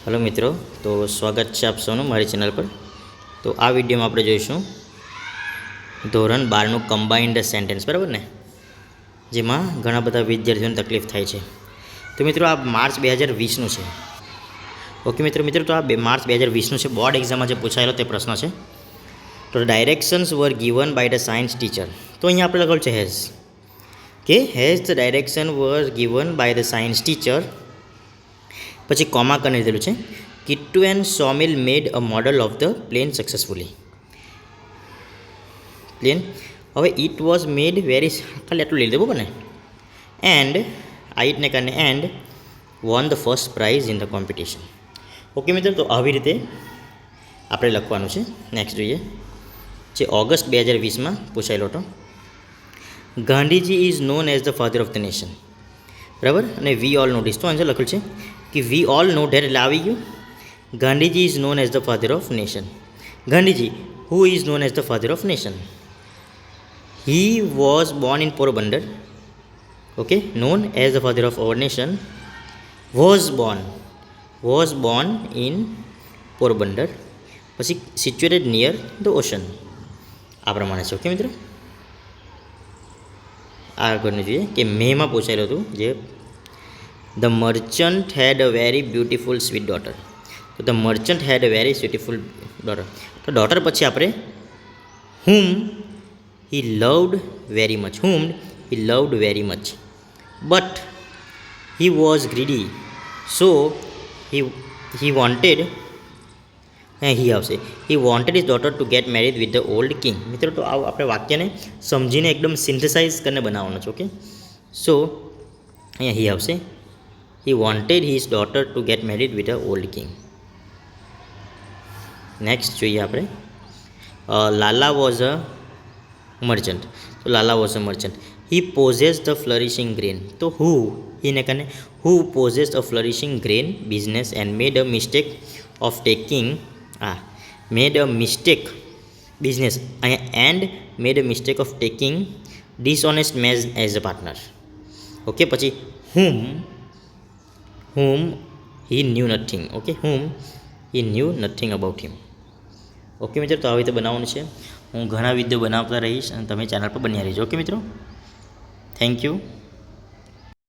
Hello मित्रों, तो स्वागत है आप सौનું મારી ચેનલ પર। તો આ વિડીયોમાં આપણે જોઈશું ધોરણ 12નું કમ્બાઇન્ડ સેન્ટેન્સ, બરાબર ને, જેમાં ઘણા બધા વિદ્યાર્થીઓને તકલીફ થાય છે। તો મિત્રો આ માર્ચ 2020નું છે। ઓકે મિત્રો તો આ માર્ચ 2020નું છે, બોર્ડ એક્ઝામમાં જે પૂછાયેલો તે પ્રશ્ન છે। તો directions were given by the science teacher, તો અહીંયા આપણે લખેલું છે હેઝ, કે has the direction were given by the science teacher, પછી કોમા કરીને લીધેલું છે Kittu and Somil made a model of the plane successfully plane. હવે ઇટ વોઝ મેડ વેરી, ખાલી આટલું લઈ લીધું બરાબર ને, એન્ડ આઈટને કારણે and won the first prize in the competition. Okay મિત્રો, તો આવી રીતે આપણે લખવાનું છે। નેક્સ્ટ જોઈએ, જે ઓગસ્ટ 2020માં પૂછાયેલો હતો, Gandhiji is known as the father of the nation, બરાબર, અને વી ઓલ નોટિસ, તો આન્સર લખેલું છે કે વી ઓલ નો ધેટ, એટલે આવી ગયું Gandhiji is known as the father of nation. Gandhiji who is known as the father of nation, he was Born in Porbandar, okay, known as the father of our nation, was Born in Porbandar, પછી situated near the ocean, આ પ્રમાણે છે। Okay મિત્રો, આગળનું જોઈએ કે મેમાં પૂછાયેલું હતું, જે the merchant had a very beautiful sweet daughter, તો the merchant had a very beautiful daughter, તો ડોટર પછી આપણે whom he loved very much, but he was greedy, so he wanted his daughter to get married with the old king। મિત્રો, તો આ આપણે વાક્યને સમજીને એકદમ સિન્થેસાઇઝ કરીને બનાવવાનું છે। ઓકે, સો અહીંયા હી આવશે, he wanted his daughter to get married with the old king। Next જોઈએ આપણે, લાલા વોઝ અ મર્ચન્ટ, તો Lala was a merchant, he possessed the flourishing grain, તો હીને કારણે who possessed a flourishing grain business and made a mistake of taking dishonest man as a partner। Okay, પછી whom he knew nothing, okay, whom he knew nothing about him। Okay મિત્રો, તો આવી રીતે બનાવવાનું છે। હું ઘણા વિડીયો બનાવતા રહીશ અને તમે ચેનલ પર બન્યા રહીજો। ઓકે મિત્રો, થેન્ક યુ।